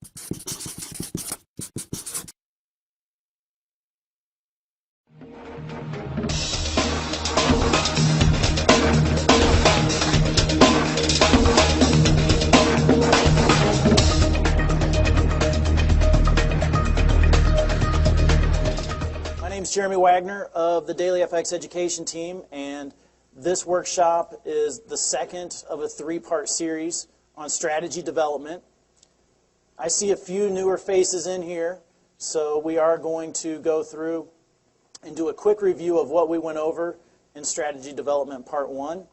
My name is Jeremy Wagner of the Daily FX Education Team, and this workshop is the second of a three-part series on strategy development. I see a few newer faces in here, so we are going to go through and do a quick review of what we went over in Strategy Development Part 1.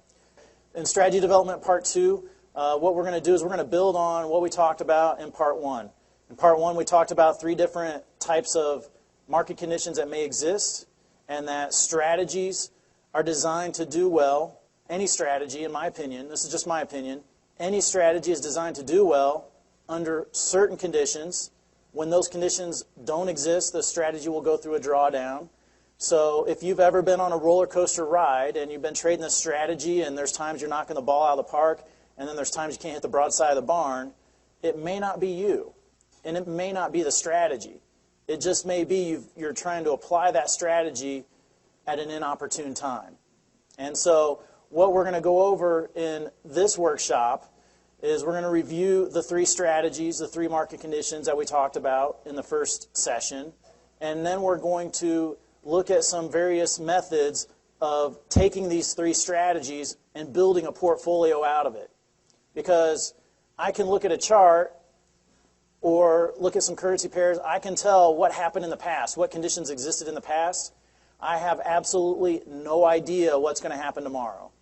In Strategy Development Part 2, what we're going to do is we're going to build on what we talked about in Part 1. In Part 1, we talked about three different types of market conditions that may exist, and that strategies are designed to do well. Any strategy, in my opinion, this is just my opinion, any strategy is designed to do well under certain conditions. When those conditions don't exist, the strategy will go through a drawdown. So if you've ever been on a roller coaster ride and you've been trading this strategy and there's times you're knocking the ball out of the park and then there's times you can't hit the broadside of the barn, it may not be you, and it may not be the strategy. It just may be you're trying to apply that strategy at an inopportune time. And so what we're going to go over in this workshop is we're going to review the three strategies, the three market conditions that we talked about in the first session. And then we're going to look at some various methods of taking these three strategies and building a portfolio out of it. Because I can look at a chart or look at some currency pairs. I can tell what happened in the past, what conditions existed in the past. I have absolutely no idea what's going to happen tomorrow.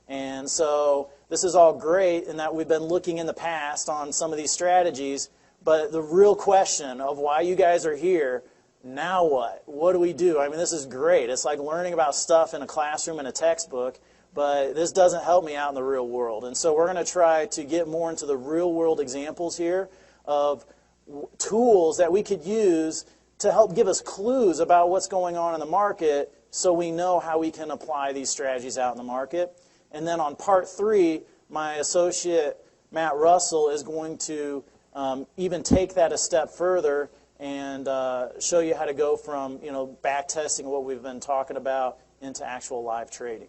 And so this is all great in that we've been looking in the past on some of these strategies, but the real question of why you guys are here, now what? What do we do? I mean, this is great. It's like learning about stuff in a classroom in a textbook, but this doesn't help me out in the real world. And so we're going to try to get more into the real world examples here of tools that we could use to help give us clues about what's going on in the market so we know how we can apply these strategies out in the market. And then on Part 3, my associate, Matt Russell, is going to even take that a step further and show you how to go from back testing what we've been talking about into actual live trading.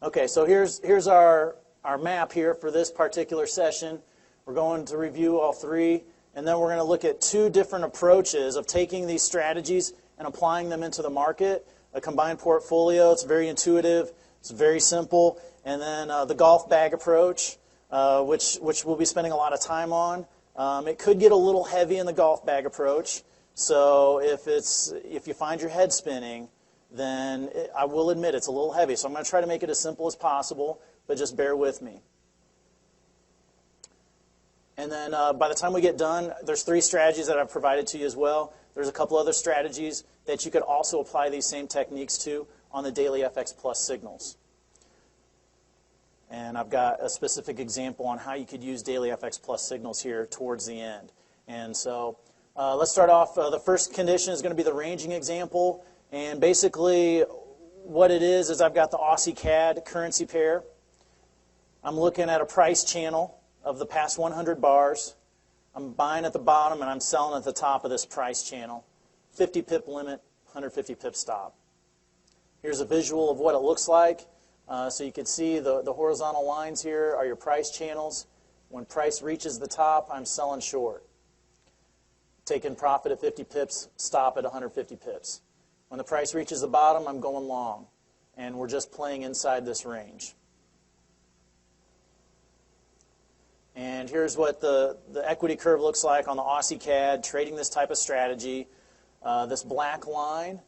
Okay, so here's our map here for this particular session. We're going to review all three, and then we're going to look at two different approaches of taking these strategies and applying them into the market. A combined portfolio, it's very intuitive, it's very simple. And then the golf bag approach, which we'll be spending a lot of time on. It could get a little heavy in the golf bag approach. So if you find your head spinning, then I will admit it's a little heavy. So I'm going to try to make it as simple as possible, but just bear with me. And then by the time we get done, there's three strategies that I've provided to you as well. There's a couple other strategies that you could also apply these same techniques to on the daily FX Plus signals. And I've got a specific example on how you could use daily FX Plus signals here towards the end. And so let's start off. The first condition is going to be the ranging example. And basically what it is I've got the Aussie CAD currency pair. I'm looking at a price channel of the past 100 bars. I'm buying at the bottom and I'm selling at the top of this price channel. 50 pip limit, 150 pip stop. Here's a visual of what it looks like. So you can see the horizontal lines here are your price channels. When price reaches the top, I'm selling short. Taking profit at 50 pips, stop at 150 pips. When the price reaches the bottom, I'm going long. And we're just playing inside this range. And here's what the equity curve looks like on the Aussie CAD, trading this type of strategy. This black line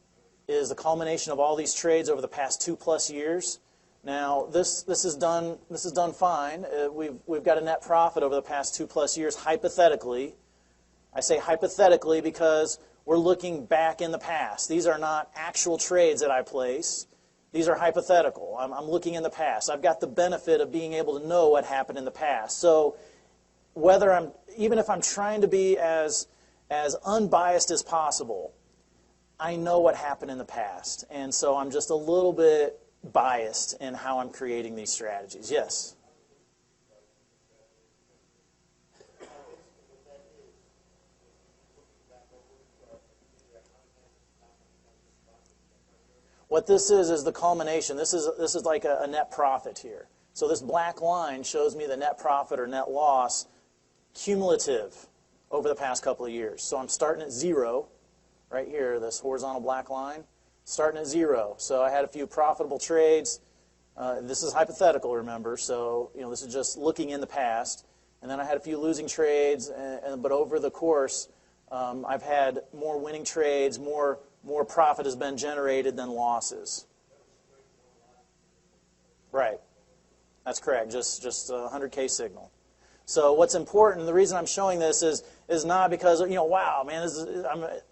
is the culmination of all these trades over the past 2+ years. Now, this is done fine. We've got a net profit over the past 2+ years, hypothetically. I say hypothetically because we're looking back in the past. These are not actual trades that I place. These are hypothetical. I'm looking in the past. I've got the benefit of being able to know what happened in the past. So even if I'm trying to be as unbiased as possible, I know what happened in the past. And so I'm just a little bit biased in how I'm creating these strategies. Yes? What this is the culmination. This is like a net profit here. So this black line shows me the net profit or net loss cumulative over the past couple of years. So I'm starting at 0 right here, this horizontal black line, starting at 0. So I had a few profitable trades. This is hypothetical, remember, so this is just looking in the past. And then I had a few losing trades, but over the course, I've had more winning trades, more profit has been generated than losses. Right. That's correct, just a 100K signal. So what's important, the reason I'm showing this is not because, wow, man,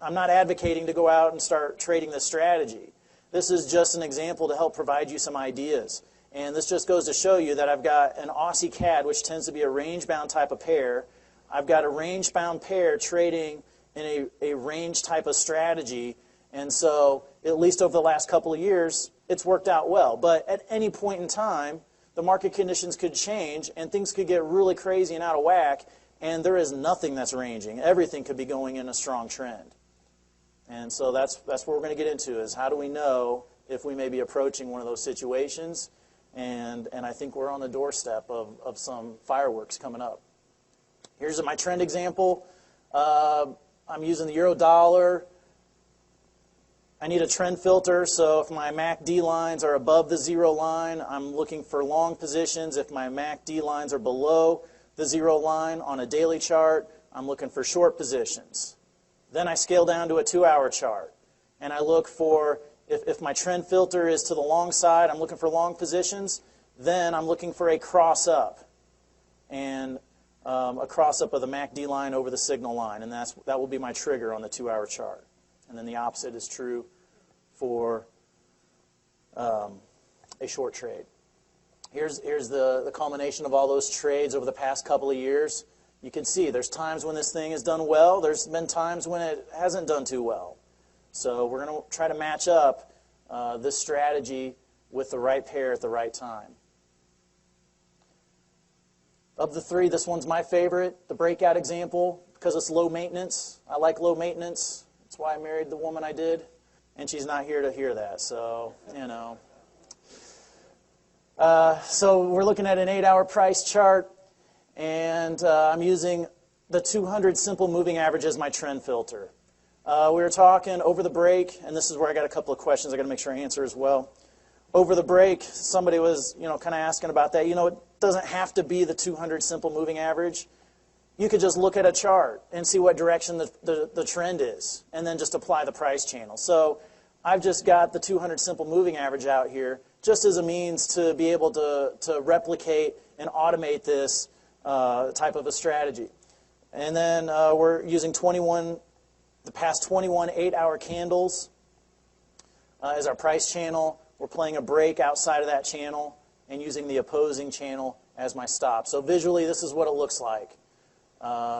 I'm not advocating to go out and start trading this strategy. This is just an example to help provide you some ideas. And this just goes to show you that I've got an Aussie CAD, which tends to be a range-bound type of pair. I've got a range-bound pair trading in a range type of strategy. And so, at least over the last couple of years, it's worked out well. But at any point in time, the market conditions could change and things could get really crazy and out of whack, and there is nothing that's ranging. Everything could be going in a strong trend. And so that's what we're going to get into, is how do we know if we may be approaching one of those situations. And I think we're on the doorstep of some fireworks coming up. Here's my trend example. I'm using the euro dollar. I need a trend filter, so if my MACD lines are above the 0 line, I'm looking for long positions. If my MACD lines are below the 0 line on a daily chart, I'm looking for short positions. Then I scale down to a 2-hour chart, and I look for, if my trend filter is to the long side, I'm looking for long positions. Then I'm looking for a cross-up, and a cross-up of the MACD line over the signal line, and that will be my trigger on the 2-hour chart. And then the opposite is true for a short trade. Here's the culmination of all those trades over the past couple of years. You can see there's times when this thing has done well. There's been times when it hasn't done too well. So we're going to try to match up this strategy with the right pair at the right time. Of the three, this one's my favorite, the breakout example, because it's low maintenance. I like low maintenance. That's why I married the woman I did, and she's not here to hear that, so, So we're looking at an 8-hour price chart, and I'm using the 200 simple moving average as my trend filter. We were talking over the break, and this is where I got a couple of questions I got to make sure I answer as well. Over the break, somebody was, kind of asking about that. It doesn't have to be the 200 simple moving average. You could just look at a chart and see what direction the trend is, and then just apply the price channel. So I've just got the 200 simple moving average out here just as a means to be able to replicate and automate this type of a strategy. And then we're using the past 21 8-hour candles as our price channel. We're playing a break outside of that channel and using the opposing channel as my stop. So visually, this is what it looks like.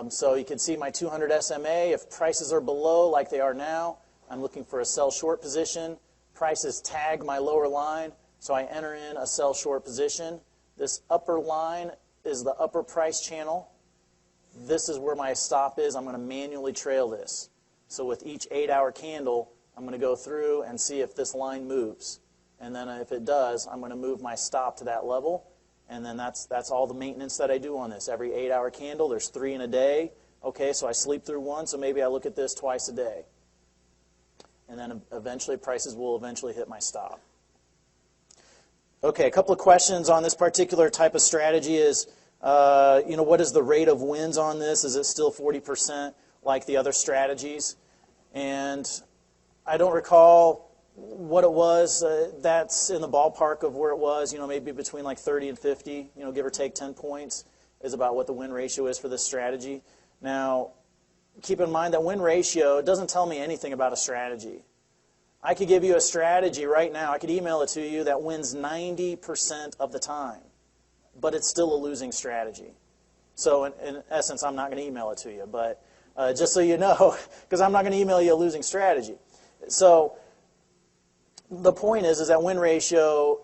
So you can see my 200 SMA. If prices are below like they are now, I'm looking for a sell short position. Prices tag my lower line, so I enter in a sell short position. This upper line is the upper price channel. This is where my stop is. I'm going to manually trail this. So with each 8-hour candle, I'm going to go through and see if this line moves. And then if it does, I'm going to move my stop to that level. And then that's all the maintenance that I do on this. Every 8-hour candle, there's 3 in a day. Okay, so I sleep through one, so maybe I look at this twice a day. And then eventually prices will eventually hit my stop. Okay, a couple of questions on this particular type of strategy is, what is the rate of wins on this? Is it still 40% like the other strategies? And I don't recall what it was. That's in the ballpark of where it was, maybe between like 30 and 50, give or take 10 points is about what the win ratio is for this strategy. Now, keep in mind that win ratio doesn't tell me anything about a strategy. I could give you a strategy right now, I could email it to you, that wins 90% of the time, but it's still a losing strategy. So in essence, I'm not going to email it to you, but just so you know, because I'm not going to email you a losing strategy. So the point is that win ratio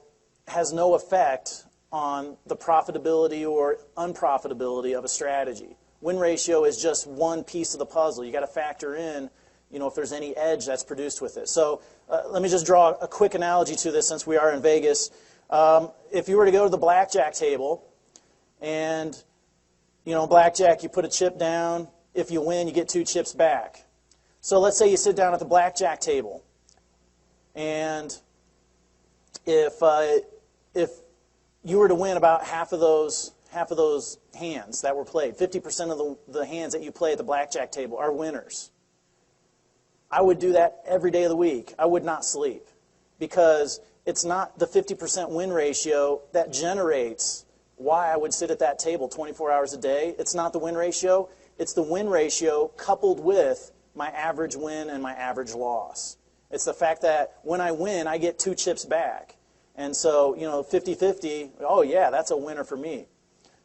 has no effect on the profitability or unprofitability of a strategy. Win ratio is just one piece of the puzzle. You got to factor in if there's any edge that's produced with it. So let me just draw a quick analogy to this since we are in Vegas. If you were to go to the blackjack table and, blackjack, you put a chip down. If you win, you get 2 chips back. So let's say you sit down at the blackjack table, and if you were to win about half of those hands that were played, 50% of the hands that you play at the blackjack table are winners. I would do that every day of the week. I would not sleep, because it's not the 50% win ratio that generates why I would sit at that table 24 hours a day. It's not the win ratio. It's the win ratio coupled with my average win and my average loss. It's the fact that when I win, I get 2 chips back. And so, 50-50, oh yeah, that's a winner for me.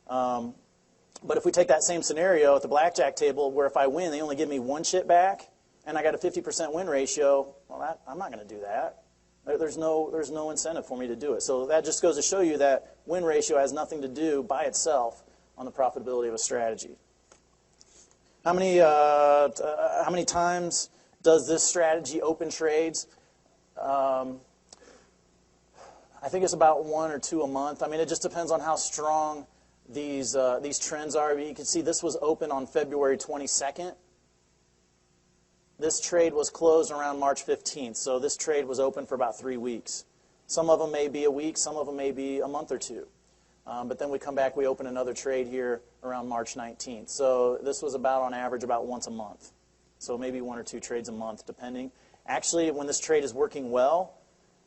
But if we take that same scenario at the blackjack table, where if I win, they only give me 1 chip back, and I got a 50% win ratio, well, I'm not going to do that. There's no incentive for me to do it. So that just goes to show you that win ratio has nothing to do by itself on the profitability of a strategy. How many times does this strategy open trades? I think it's about 1 or 2 a month. I mean, it just depends on how strong these trends are. You can see this was open on February 22nd. This trade was closed around March 15th, so this trade was open for about 3 weeks. Some of them may be a week, some of them may be a month or 2. But then we come back, we open another trade here around March 19th. So this was about, on average, about once a month. So maybe 1 or 2 trades a month, depending. Actually, when this trade is working well,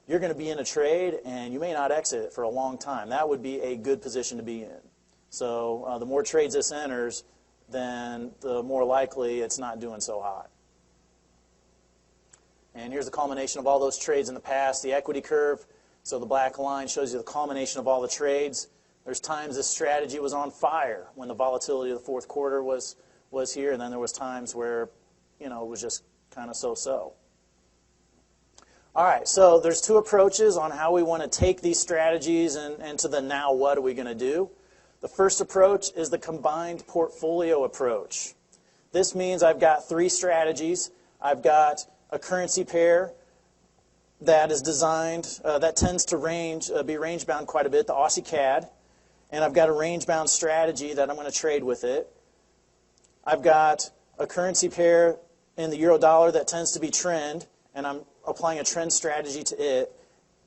you're going to be in a trade, and you may not exit it for a long time. That would be a good position to be in. So the more trades this enters, then the more likely it's not doing so hot. And here's the culmination of all those trades in the past, the equity curve. So the black line shows you the culmination of all the trades. There's times this strategy was on fire when the volatility of the fourth quarter was here, and then there was times where, it was just kind of so-so. All right, so there's 2 approaches on how we want to take these strategies and to the now what are we going to do. The first approach is the combined portfolio approach. This means I've got 3 strategies. I've got a currency pair that is designed, that tends to be range-bound quite a bit, the Aussie CAD. And I've got a range-bound strategy that I'm going to trade with it. I've got a currency pair in the euro dollar that tends to be trend, and I'm applying a trend strategy to it.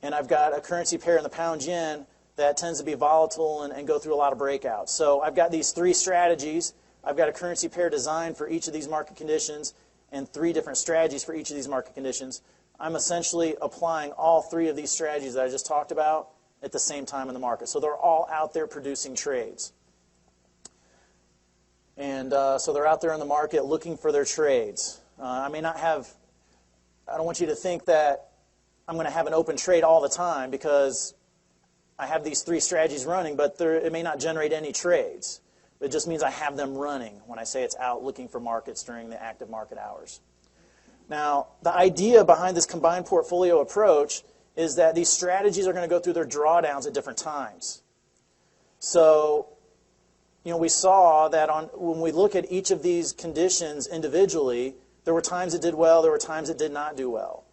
And I've got a currency pair in the pound yen that tends to be volatile and go through a lot of breakouts. So I've got these 3 strategies. I've got a currency pair designed for each of these market conditions, and 3 different strategies for each of these market conditions. I'm essentially applying all 3 of these strategies that I just talked about at the same time in the market. So they're all out there producing trades. And so they're out there in the market looking for their trades. I don't want you to think that I'm going to have an open trade all the time, because I have these 3 strategies running, but it may not generate any trades. It just means I have them running when I say it's out looking for markets during the active market hours. Now, the idea behind this combined portfolio approach is that these strategies are going to go through their drawdowns at different times. So, we saw that when we look at each of these conditions individually, there were times it did well, there were times it did not do well.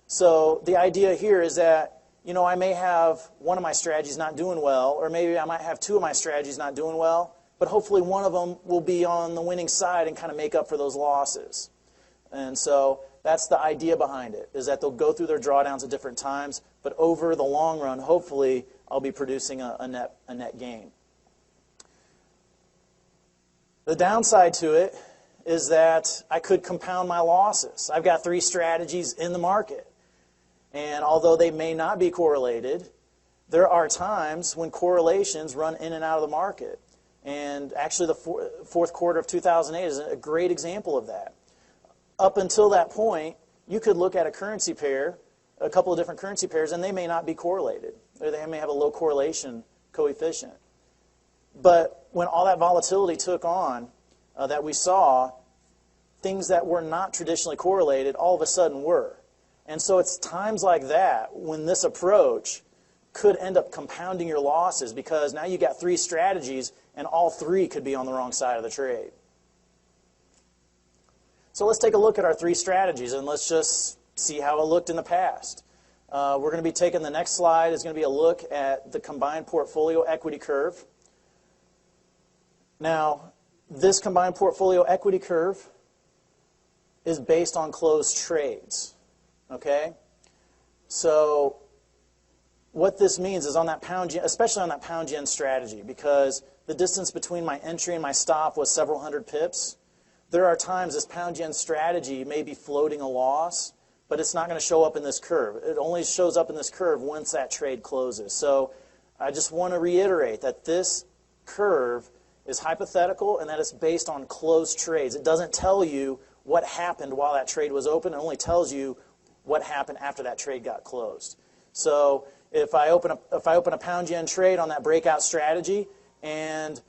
So the idea here is that, I may have one of my strategies not doing well, or maybe I might have 2 of my strategies not doing well, but hopefully one of them will be on the winning side and kind of make up for those losses. And so that's the idea behind it, is that they'll go through their drawdowns at different times, but over the long run, hopefully, I'll be producing a net gain. The downside to it is that I could compound my losses. I've got 3 strategies in the market. And although they may not be correlated, there are times when correlations run in and out of the market. And actually, the fourth quarter of 2008 is a great example of that. Up until that point, you could look at a currency pair, a couple of different currency pairs, and they may not be correlated. Or they may have a low correlation coefficient. But when all that volatility took on that we saw, things that were not traditionally correlated all of a sudden were. And so it's times like that when this approach could end up compounding your losses, because now you got 3 strategies and all 3 could be on the wrong side of the trade. So let's take a look at our 3 strategies, and let's just see how it looked in the past. We're going to be taking the next slide is going to be a look at the combined portfolio equity curve. Now, this combined portfolio equity curve is based on closed trades. Okay? So what this means is on that pound yen, especially on that pound yen strategy, because the distance between my entry and my stop was several hundred pips, there are times this pound yen strategy may be floating a loss, but it's not going to show up in this curve. It only shows up in this curve once that trade closes. So I just want to reiterate that this curve is hypothetical and that it's based on closed trades. It doesn't tell you what happened while that trade was open. It only tells you what happened after that trade got closed. So if I open a pound yen trade on that breakout strategy and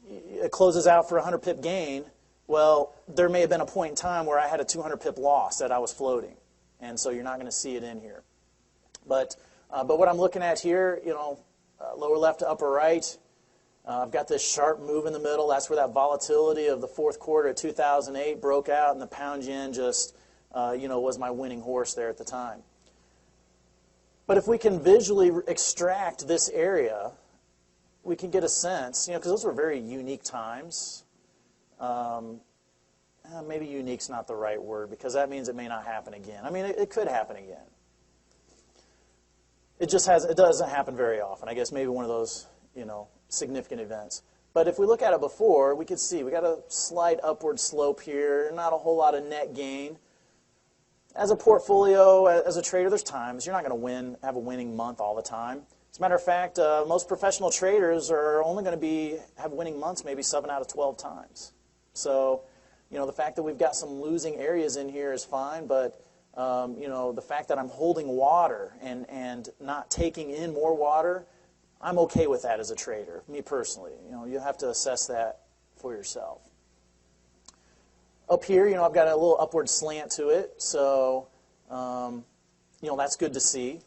it closes out for a 100 pip gain, well, there may have been a point in time where I had a 200 pip loss that I was floating, and so you're not going to see it in here. But what I'm looking at here, lower left to upper right, I've got this sharp move in the middle. That's where that volatility of the fourth quarter of 2008 broke out, and the pound yen just was my winning horse there at the time. But if we can visually extract this area, we can get a sense, because those were very unique times. Maybe unique's not the right word, because that means it may not happen again. I mean, it could happen again. It doesn't happen very often. I guess maybe one of those, significant events. But if we look at it before, we could see we got a slight upward slope here, not a whole lot of net gain. As a portfolio, as a trader, there's times you're not going to have a winning month all the time. As a matter of fact, most professional traders are only going to have winning months maybe 7 out of 12 times. So, the fact that we've got some losing areas in here is fine, but the fact that I'm holding water and not taking in more water, I'm okay with that as a trader, me personally. You have to assess that for yourself. Up here, I've got a little upward slant to it, so that's good to see.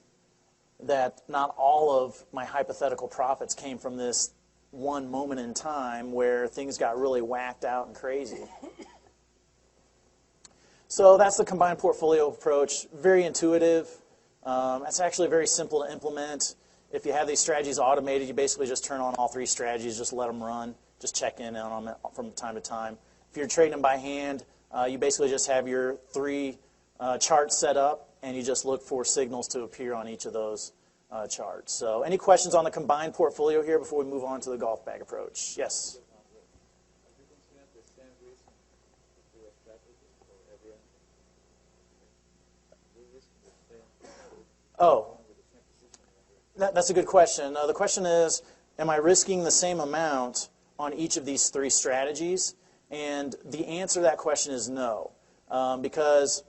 That not all of my hypothetical profits came from this one moment in time where things got really whacked out and crazy. So that's the combined portfolio approach. Very intuitive. It's actually very simple to implement. If you have these strategies automated, you basically just turn on all 3 strategies, just let them run, just check in on them from time to time. If you're trading them by hand, you basically just have your 3 charts set up, and you just look for signals to appear on each of those charts. So any questions on the combined portfolio here before we move on to the golf bag approach? Yes? Oh, that's a good question. The question is, am I risking the same amount on each of these 3 strategies? And the answer to that question is no, because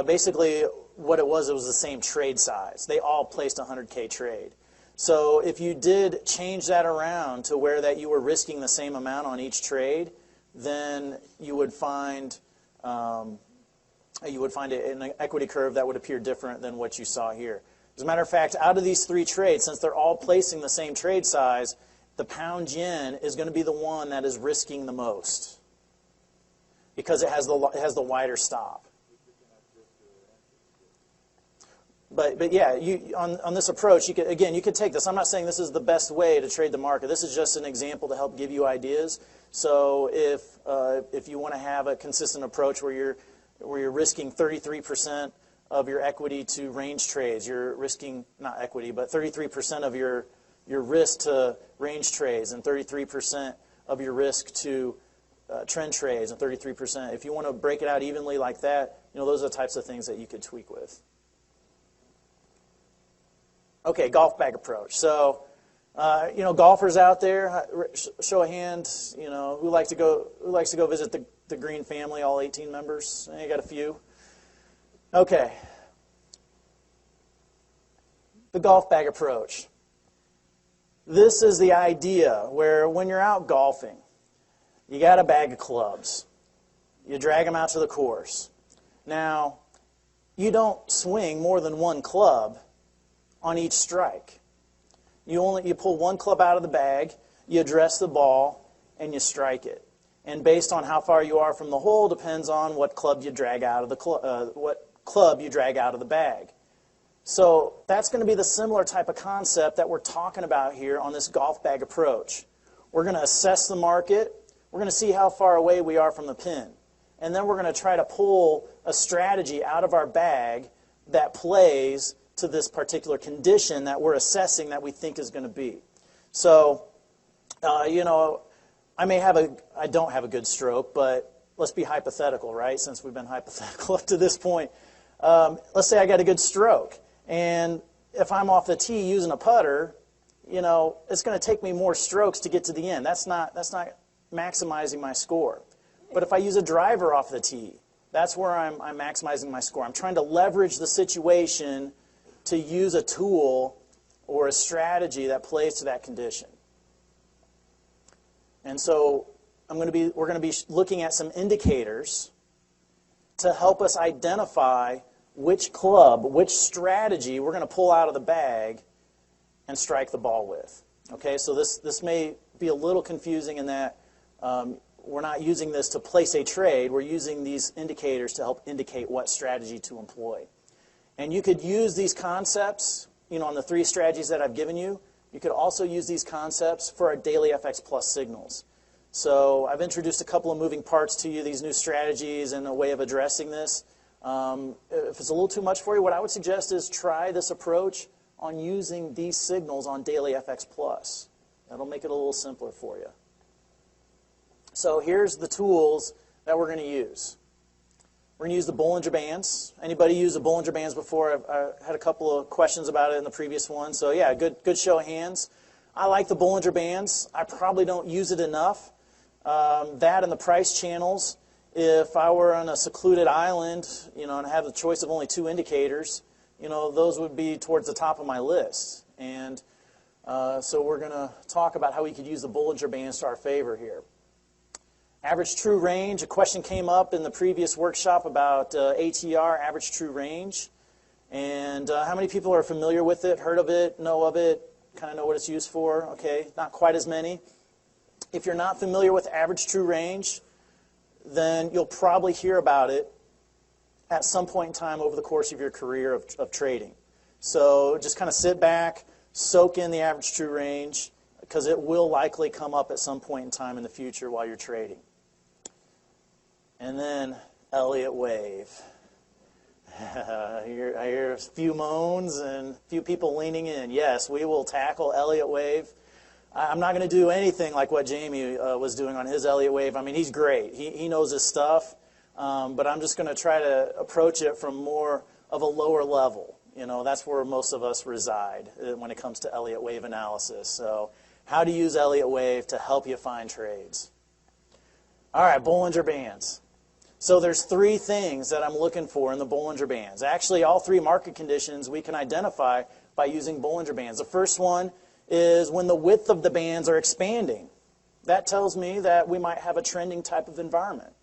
basically what it was the same trade size. They all placed a 100K trade. So if you did change that around to where that you were risking the same amount on each trade, then you would find an equity curve that would appear different than what you saw here. As a matter of fact, out of these 3 trades, since they're all placing the same trade size, the pound yen is going to be the one that is risking the most because it has the wider stop. But yeah, on this approach, you could take this. I'm not saying this is the best way to trade the market. This is just an example to help give you ideas. So if you want to have a consistent approach where you're risking 33% of your equity to range trades, you're risking not equity, but 33% of your risk to range trades, and 33% of your risk to trend trades, and 33%. If you want to break it out evenly like that, those are the types of things that you could tweak with. Okay, golf bag approach. So, golfers out there, show of hand. Who likes to go visit the Green family, all 18 members? You got a few. Okay. The golf bag approach. This is the idea where when you're out golfing, you got a bag of clubs. You drag them out to the course. Now, you don't swing more than 1 club on each strike. You pull 1 club out of the bag, you address the ball, and you strike it. And based on how far you are from the hole depends on what club you drag out of the bag. So that's going to be the similar type of concept that we're talking about here on this golf bag approach. We're going to assess the market. We're going to see how far away we are from the pin. And then we're going to try to pull a strategy out of our bag that plays to this particular condition that we're assessing that we think is going to be. So, you know, I don't have a good stroke, but let's be hypothetical, right? Since we've been hypothetical up to this point. Let's say I got a good stroke. And if I'm off the tee using a putter, you know, it's going to take me more strokes to get to the end. That's not maximizing my score. But if I use a driver off the tee, that's where I'm maximizing my score. I'm trying to leverage the situation to use a tool or a strategy that plays to that condition. And so we're going to be looking at some indicators to help us identify which club, which strategy we're going to pull out of the bag and strike the ball with. Okay, so this may be a little confusing in that we're not using this to place a trade. We're using these indicators to help indicate what strategy to employ. And you could use these concepts, you know, on the 3 strategies that I've given you. You could also use these concepts for our daily FX Plus signals. So I've introduced a couple of moving parts to you, these new strategies and a way of addressing this. If it's a little too much for you, what I would suggest is try this approach on using these signals on daily FX Plus. That'll make it a little simpler for you. So here's the tools that we're going to use. We're going to use the Bollinger Bands. Anybody use the Bollinger Bands before? I had a couple of questions about it in the previous one. So yeah, good show of hands. I like the Bollinger Bands. I probably don't use it enough. That and the price channels. If I were on a secluded island, you know, and have the choice of only 2 indicators, you know, those would be towards the top of my list. And so we're going to talk about how we could use the Bollinger Bands to our favor here. Average true range. A question came up in the previous workshop about ATR, average true range. And how many people are familiar with it, heard of it, know of it, kind of know what it's used for? Okay, not quite as many. If you're not familiar with average true range, then you'll probably hear about it at some point in time over the course of your career of trading. So just kind of sit back, soak in the average true range, because it will likely come up at some point in time in the future while you're trading. And then Elliott wave. I hear a few moans and a few people leaning in. Yes, we will tackle Elliott wave. I'm not going to do anything like what Jamie was doing on his Elliott wave. I mean, he's great. He knows his stuff. But I'm just going to try to approach it from more of a lower level. You know, that's where most of us reside when it comes to Elliott wave analysis. So how to use Elliott wave to help you find trades. All right, Bollinger Bands. So there's 3 things that I'm looking for in the Bollinger Bands. Actually, all 3 market conditions we can identify by using Bollinger Bands. The first one is when the width of the bands are expanding. That tells me that we might have a trending type of environment.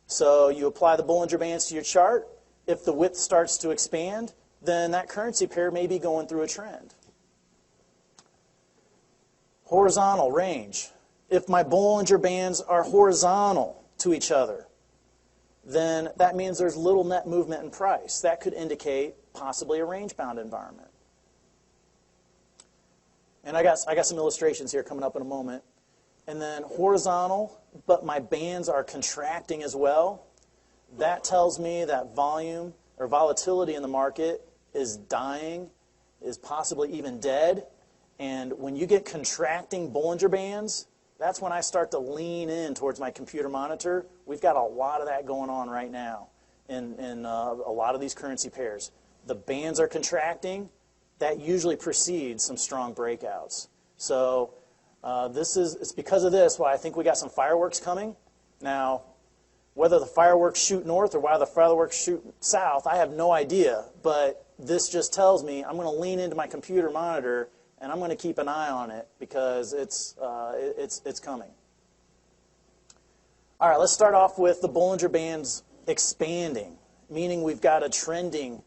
So you apply the Bollinger Bands to your chart. If the width starts to expand, then that currency pair may be going through a trend. Horizontal range. If my Bollinger Bands are horizontal to each other, then that means there's little net movement in price. That could indicate possibly a range-bound environment. And I got some illustrations here coming up in a moment. And then horizontal, but my bands are contracting as well. That tells me that volume or volatility in the market is dying, is possibly even dead. And when you get contracting Bollinger Bands, that's when I start to lean in towards my computer monitor. We've got a lot of that going on right now in a lot of these currency pairs. The bands are contracting. That usually precedes some strong breakouts. So it's because of this why I think we got some fireworks coming. Now, whether the fireworks shoot north or whether the fireworks shoot south, I have no idea. But this just tells me I'm going to lean into my computer monitor and I'm going to keep an eye on it because it's coming. All right, let's start off with the Bollinger Bands expanding, meaning we've got a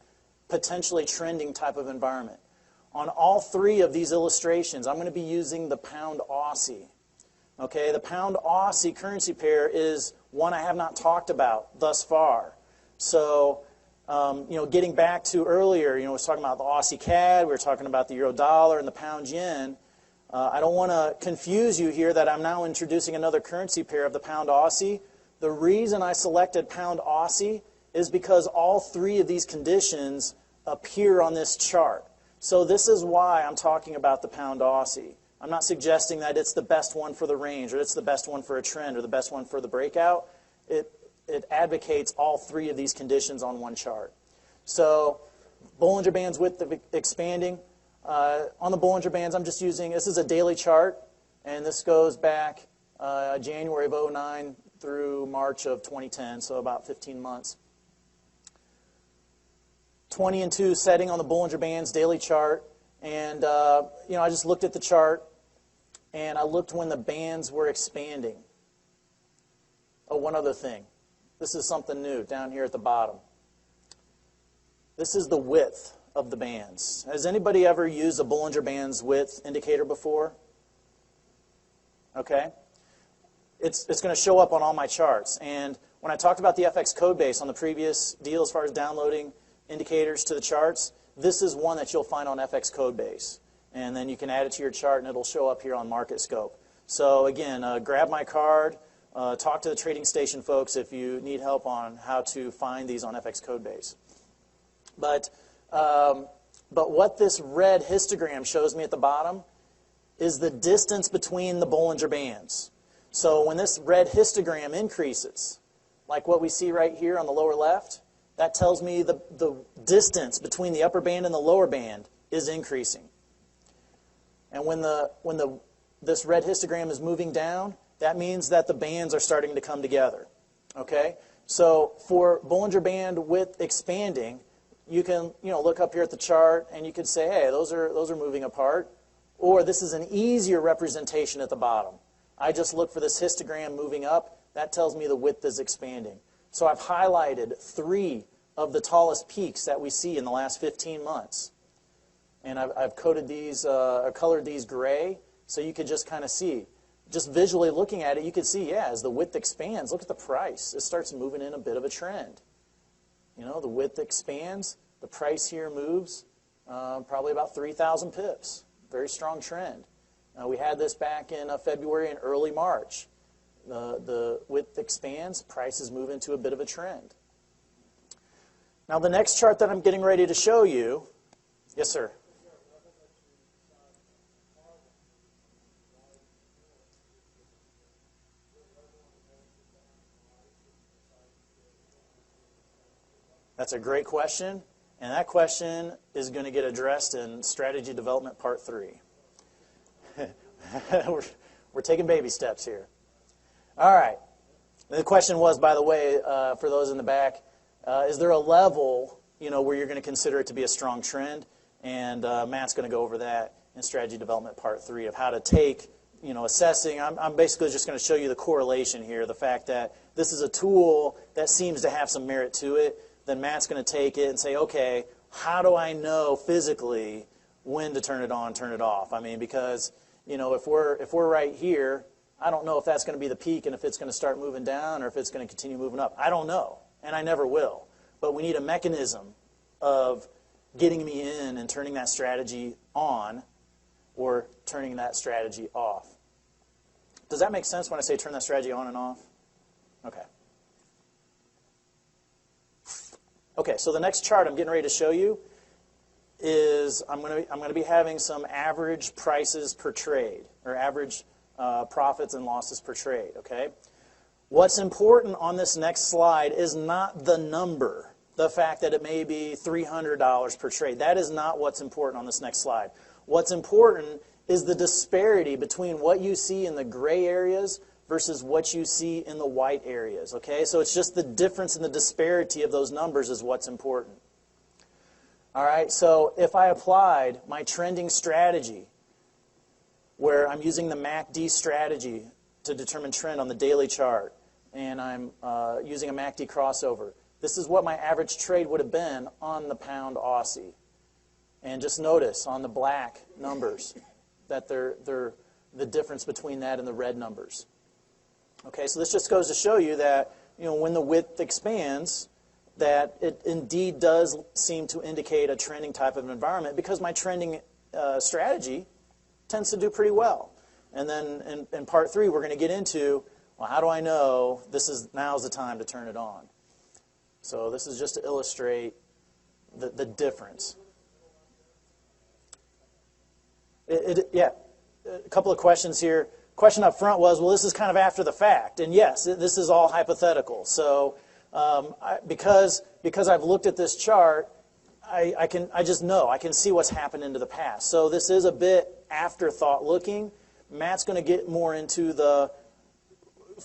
potentially trending type of environment. On all 3 of these illustrations, I'm going to be using the pound Aussie. Okay, the pound Aussie currency pair is one I have not talked about thus far. So, getting back to earlier, we were talking about the Aussie CAD, we were talking about the euro dollar and the pound yen. I don't want to confuse you here that I'm now introducing another currency pair of the pound Aussie. The reason I selected pound Aussie is because all three of these conditions appear on this chart. So this is why I'm talking about the pound Aussie. I'm not suggesting that it's the best one for the range, or it's the best one for a trend, or the best one for the breakout. It advocates all three of these conditions on one chart. So Bollinger Bands width expanding. On the Bollinger Bands, I'm just using, this is a daily chart, and this goes back January of 2009 through March of 2010, so about 15 months. 20 and 2 setting on the Bollinger Bands daily chart, and I just looked at the chart, and I looked when the bands were expanding. Oh, one other thing. This is something new down here at the bottom. This is the width of the bands. Has anybody ever used a Bollinger Bands width indicator before? Okay. It's going to show up on all my charts. And when I talked about the FX code base on the previous deal as far as downloading indicators to the charts, this is one that you'll find on FX code base. And then you can add it to your chart and it'll show up here on Market Scope. So again, grab my card, talk to the trading station folks if you need help on how to find these on FX code base. But what this red histogram shows me at the bottom is the distance between the Bollinger Bands. So when this red histogram increases, like what we see right here on the lower left, that tells me the distance between the upper band and the lower band is increasing. And when this red histogram is moving down, that means that the bands are starting to come together. Okay? So for Bollinger Band width expanding, you can look up here at the chart and you could say, hey, those are moving apart. Or this is an easier representation at the bottom. I just look for this histogram moving up. That tells me the width is expanding. So I've highlighted 3 of the tallest peaks that we see in the last 15 months. And I've colored these gray so you could just kind of see. Just visually looking at it, you could see, yeah, as the width expands, look at the price. It starts moving in a bit of a trend. The width expands, the price here moves probably about 3,000 pips. Very strong trend. We had this back in February and early March. The width expands, prices move into a bit of a trend. Now the next chart that I'm getting ready to show you, yes sir? That's a great question, and that question is going to get addressed in Strategy Development Part 3. We're taking baby steps here. All right. The question was, by the way, for those in the back, is there a level, where you're going to consider it to be a strong trend? And Matt's going to go over that in Strategy Development Part 3 of how to take, assessing. I'm basically just going to show you the correlation here, the fact that this is a tool that seems to have some merit to it. Then Matt's going to take it and say, okay, how do I know physically when to turn it on, turn it off? I mean, because, if we're right here, I don't know if that's going to be the peak and if it's going to start moving down or if it's going to continue moving up. I don't know, and I never will. But we need a mechanism of getting me in and turning that strategy on or turning that strategy off. Does that make sense when I say turn that strategy on and off? Okay. Okay, so the next chart I'm getting ready to show you is I'm going to be having some average prices per trade, or average profits and losses per trade, okay? What's important on this next slide is not the number, the fact that it may be $300 per trade. That is not what's important on this next slide. What's important is the disparity between what you see in the gray areas versus what you see in the white areas, okay? So it's just the difference in the disparity of those numbers is what's important. All right, so if I applied my trending strategy, where I'm using the MACD strategy to determine trend on the daily chart, and I'm using a MACD crossover, this is what my average trade would have been on the pound Aussie. And just notice on the black numbers that they're the difference between that and the red numbers. Okay, so this just goes to show you that when the width expands, that it indeed does seem to indicate a trending type of environment, because my trending strategy tends to do pretty well. And then in part 3, we're going to get into, well, how do I know now's the time to turn it on? So this is just to illustrate the difference. Yeah, a couple of questions here. Question up front was, well, this is kind of after the fact. And yes, this is all hypothetical. So because I've looked at this chart, I just know. I can see what's happened into the past. So this is a bit afterthought looking. Matt's going to get more into the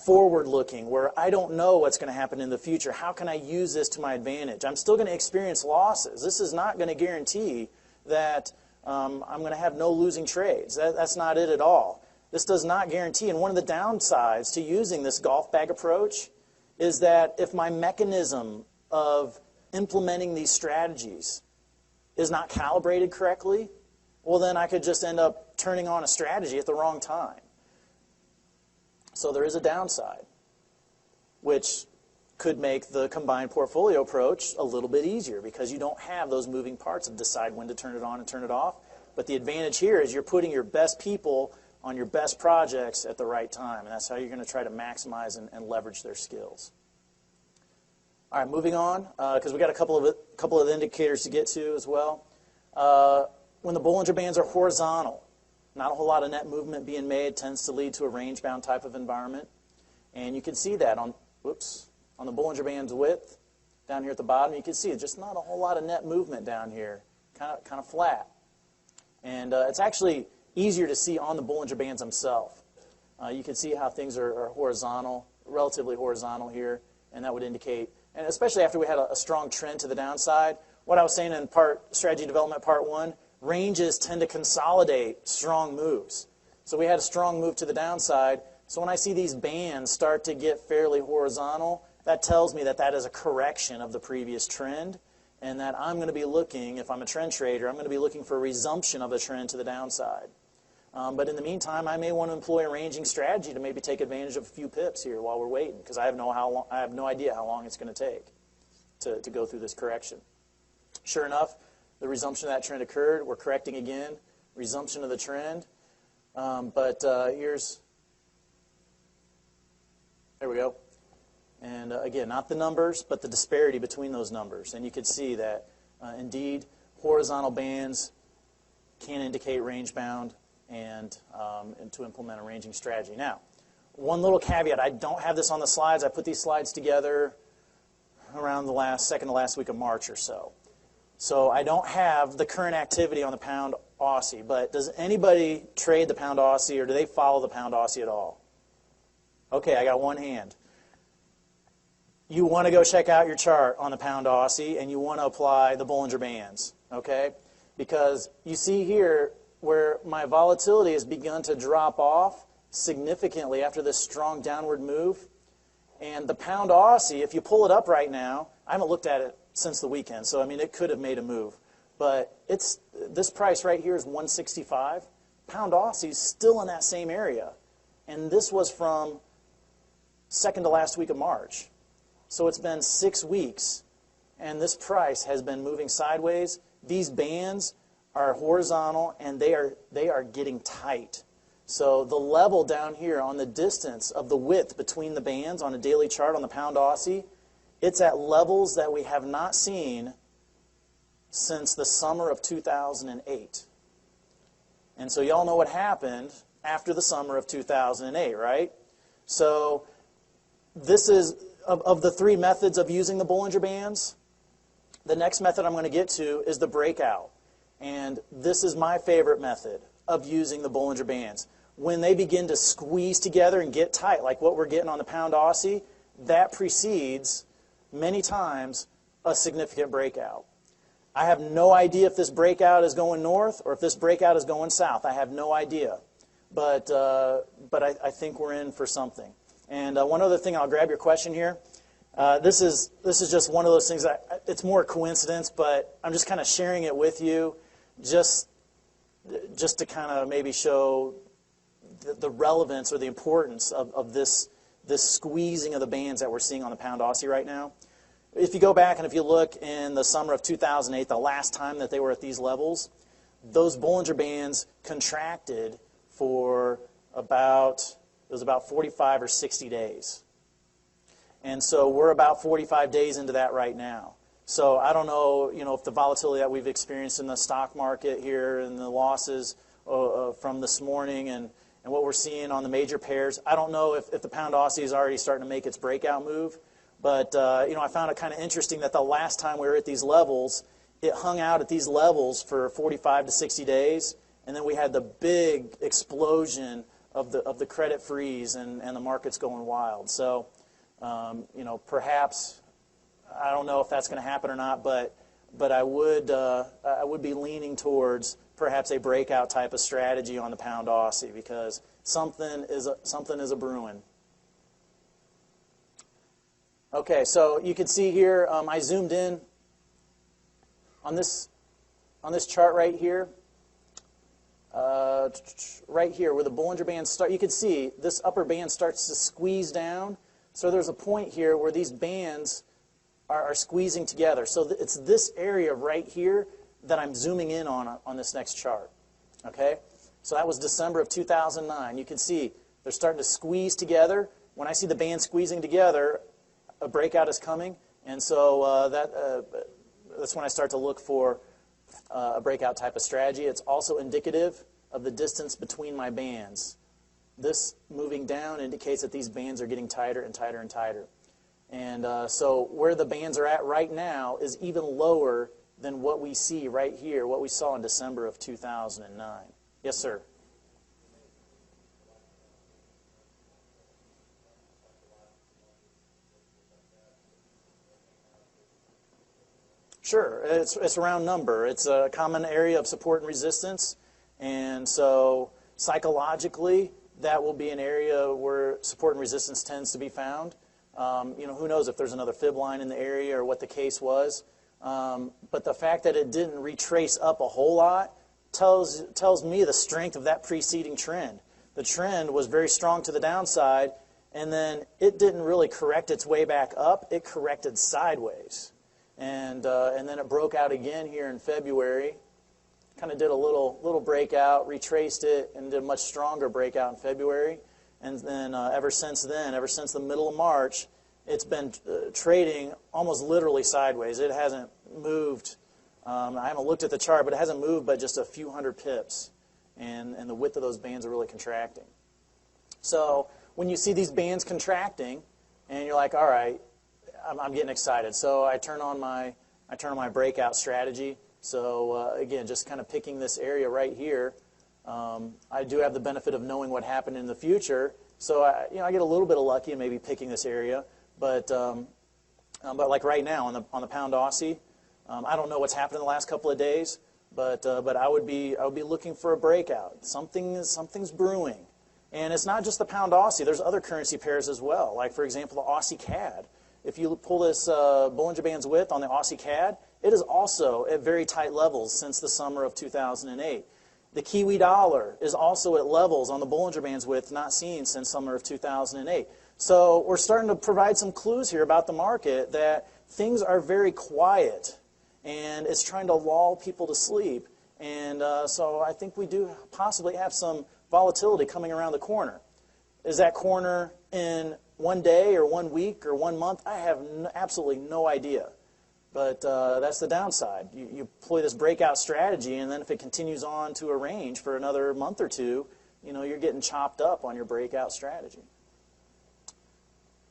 forward looking, where I don't know what's going to happen in the future. How can I use this to my advantage? I'm still going to experience losses. This is not going to guarantee that I'm going to have no losing trades. That's not it at all. This does not guarantee, and one of the downsides to using this golf bag approach is that if my mechanism of implementing these strategies is not calibrated correctly, well, then I could just end up turning on a strategy at the wrong time. So there is a downside, which could make the combined portfolio approach a little bit easier, because you don't have those moving parts of decide when to turn it on and turn it off. But the advantage here is you're putting your best people on your best projects at the right time, and that's how you're going to try to maximize and leverage their skills. All right, moving on, because we got a couple of indicators to get to as well. When the Bollinger Bands are horizontal, not a whole lot of net movement being made tends to lead to a range-bound type of environment. And you can see that on the Bollinger Band's width down here at the bottom. You can see just not a whole lot of net movement down here, kind of flat. And it's actually easier to see on the Bollinger Bands themselves. You can see how things are horizontal, relatively horizontal here, and that would indicate, and especially after we had a strong trend to the downside, what I was saying in strategy development part 1, ranges tend to consolidate strong moves. So we had a strong move to the downside. So when I see these bands start to get fairly horizontal, that tells me that that is a correction of the previous trend, and that I'm going to be looking, if I'm a trend trader, I'm going to be looking for a resumption of the trend to the downside. But in the meantime, I may want to employ a ranging strategy to maybe take advantage of a few pips here while we're waiting, because I have no idea how long it's going to take to go through this correction. Sure enough, the resumption of that trend occurred. We're correcting again. Resumption of the trend. There we go. And again, not the numbers, but the disparity between those numbers. And you can see that, indeed, horizontal bands can indicate range-bound and to implement a ranging strategy. Now, one little caveat. I don't have this on the slides. I put these slides together around the second to last week of March or so. So I don't have the current activity on the pound Aussie, but does anybody trade the pound Aussie, or do they follow the pound Aussie at all? Okay, I got one hand. You want to go check out your chart on the pound Aussie, and you want to apply the Bollinger Bands, okay? Because you see here where my volatility has begun to drop off significantly after this strong downward move. And the pound Aussie, if you pull it up right now, I haven't looked at it since the weekend, so I mean it could have made a move. But this price right here is 165. Pound Aussie is still in that same area. And this was from second to last week of March. So it's been 6 weeks, and this price has been moving sideways. These bands are horizontal, and they are getting tight. So the level down here on the distance of the width between the bands on a daily chart on the pound Aussie, it's at levels that we have not seen since the summer of 2008. And so y'all know what happened after the summer of 2008, right? So this is, of the 3 methods of using the Bollinger Bands, the next method I'm going to get to is the breakout. And this is my favorite method of using the Bollinger Bands. When they begin to squeeze together and get tight, like what we're getting on the pound Aussie, that precedes, many times, a significant breakout. I have no idea if this breakout is going north or if this breakout is going south. I have no idea. But I think we're in for something. And one other thing, I'll grab your question here. This is just one of those things that it's more coincidence, but I'm just kind of sharing it with you, just to kind of maybe show the relevance or the importance of this squeezing of the bands that we're seeing on the pound Aussie right now. If you go back and if you look in the summer of 2008, the last time that they were at these levels, those Bollinger Bands contracted for about 45 or 60 days. And so we're about 45 days into that right now. So I don't know, if the volatility that we've experienced in the stock market here and the losses from this morning and what we're seeing on the major pairs, I don't know if the pound Aussie is already starting to make its breakout move. But, I found it kind of interesting that the last time we were at these levels, it hung out at these levels for 45 to 60 days, and then we had the big explosion of the credit freeze and the markets going wild. So, perhaps, I don't know if that's going to happen or not, but I would be leaning towards perhaps a breakout type of strategy on the pound Aussie because something is a brewing. Okay, so you can see here, I zoomed in on this chart right here. Right here where the Bollinger Bands start, you can see this upper band starts to squeeze down. So there's a point here where these bands are squeezing together. So it's this area right here that I'm zooming in on this next chart. Okay, so that was December of 2009. You can see they're starting to squeeze together. When I see the bands squeezing together, a breakout is coming, and so that's when I start to look for a breakout type of strategy. It's also indicative of the distance between my bands. This moving down indicates that these bands are getting tighter and tighter and tighter. And so where the bands are at right now is even lower than what we see right here, what we saw in December of 2009. Yes, sir? Sure, it's a round number. It's a common area of support and resistance, and so psychologically, that will be an area where support and resistance tends to be found. Who knows if there's another fib line in the area or what the case was, but the fact that it didn't retrace up a whole lot tells me the strength of that preceding trend. The trend was very strong to the downside, and then it didn't really correct its way back up. It corrected sideways. And then it broke out again here in February. Kind of did a little breakout, retraced it, and did a much stronger breakout in February. And then ever since the middle of March, it's been trading almost literally sideways. It hasn't moved. I haven't looked at the chart, but it hasn't moved but just a few hundred pips. And the width of those bands are really contracting. So when you see these bands contracting, and you're like, all right, I'm getting excited. So I turn on my breakout strategy. So again, just kind of picking this area right here. I do have the benefit of knowing what happened in the future. So I get a little bit of lucky in maybe picking this area. But like right now on the pound Aussie, I don't know what's happened in the last couple of days. But I would be looking for a breakout. Something's brewing. And it's not just the pound Aussie. There's other currency pairs as well. Like for example, the Aussie CAD. If you pull this Bollinger Bands width on the Aussie CAD, it is also at very tight levels since the summer of 2008. The Kiwi dollar is also at levels on the Bollinger Bands width not seen since summer of 2008. So we're starting to provide some clues here about the market that things are very quiet and it's trying to lull people to sleep. And so I think we do possibly have some volatility coming around the corner. Is that corner in 1 day or 1 week or 1 month? I have absolutely no idea. But that's the downside. You employ this breakout strategy, and then if it continues on to a range for another month or two, you're getting chopped up on your breakout strategy.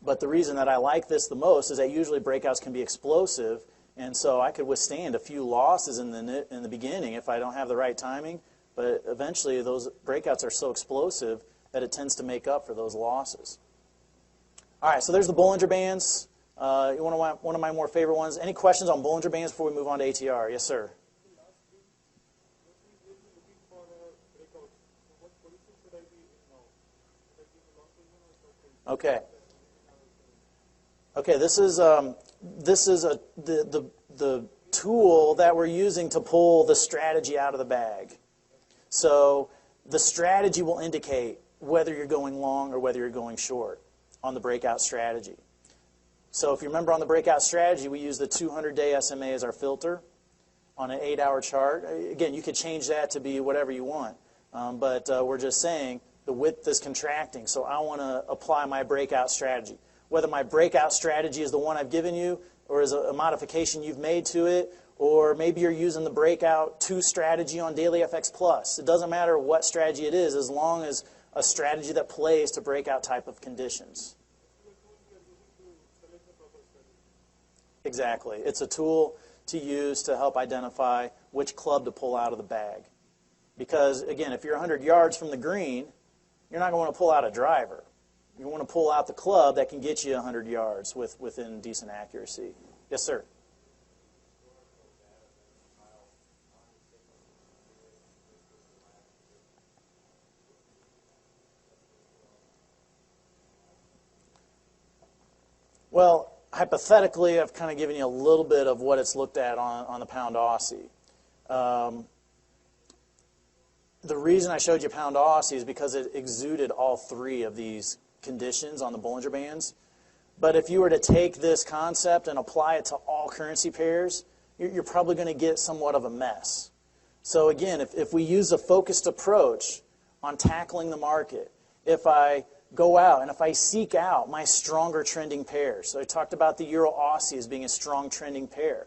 But the reason that I like this the most is that usually breakouts can be explosive, and so I could withstand a few losses in the beginning if I don't have the right timing. But eventually, those breakouts are so explosive that it tends to make up for those losses. All right, so there's the Bollinger Bands. One of my more favorite ones. Any questions on Bollinger Bands before we move on to ATR? Yes, sir. Okay. Okay, this is the tool that we're using to pull the strategy out of the bag. So the strategy will indicate whether you're going long or whether you're going short on the breakout strategy. So if you remember on the breakout strategy, we use the 200-day SMA as our filter on an 8-hour chart. Again, you could change that to be whatever you want, but we're just saying the width is contracting, so I want to apply my breakout strategy. Whether my breakout strategy is the one I've given you or is a modification you've made to it, or maybe you're using the breakout 2 strategy on Daily FX Plus. It doesn't matter what strategy it is as long as a strategy that plays to breakout type of conditions. Exactly. It's a tool to use to help identify which club to pull out of the bag. Because, again, if you're 100 yards from the green, you're not going to want to pull out a driver. You want to pull out the club that can get you 100 yards within decent accuracy. Yes, sir. Well, hypothetically, I've kind of given you a little bit of what it's looked at on the pound Aussie. The reason I showed you pound Aussie is because it exuded all 3 of these conditions on the Bollinger Bands. But if you were to take this concept and apply it to all currency pairs, you're probably going to get somewhat of a mess. So again, if we use a focused approach on tackling the market, if I go out and if I seek out my stronger trending pairs, so I talked about the Euro Aussie as being a strong trending pair.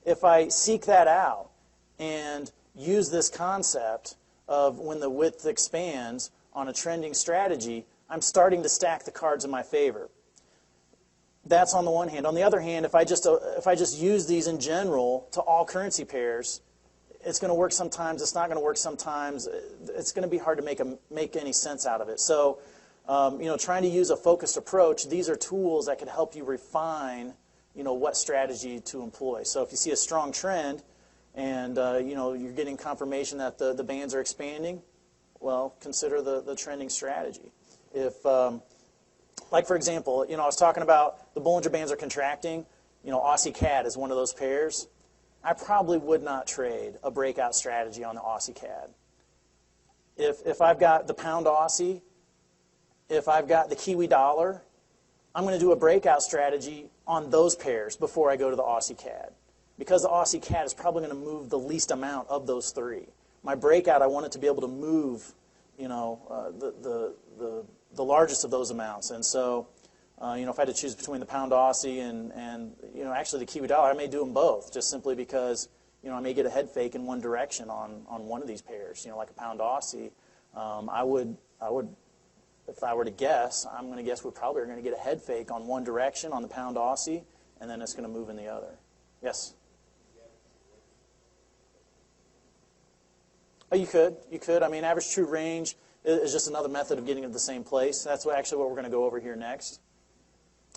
If I seek that out and use this concept of when the width expands on a trending strategy, I'm starting to stack the cards in my favor. That's on the one hand. On the other hand, if I just use these in general to all currency pairs, it's going to work sometimes, it's not going to work sometimes. It's going to be hard to make any sense out of it. So, trying to use a focused approach, these are tools that can help you refine, what strategy to employ. So if you see a strong trend and, you're getting confirmation that the bands are expanding, well, consider the trending strategy. If, like for example, I was talking about the Bollinger Bands are contracting, Aussie CAD is one of those pairs. I probably would not trade a breakout strategy on the Aussie CAD. If I've got the pound Aussie, if I've got the Kiwi dollar, I'm going to do a breakout strategy on those pairs before I go to the Aussie CAD. Because the Aussie CAD is probably going to move the least amount of those 3. My breakout, I want it to be able to move, the largest of those amounts. And so, if I had to choose between the pound Aussie and actually the Kiwi dollar, I may do them both, just simply because, I may get a head fake in one direction on one of these pairs. Like a pound Aussie, I would, if I were to guess, I'm going to guess we probably are going to get a head fake on one direction on the pound Aussie, and then it's going to move in the other. Yes? Oh, you could. I mean, average true range is just another method of getting to the same place. That's actually what we're going to go over here next.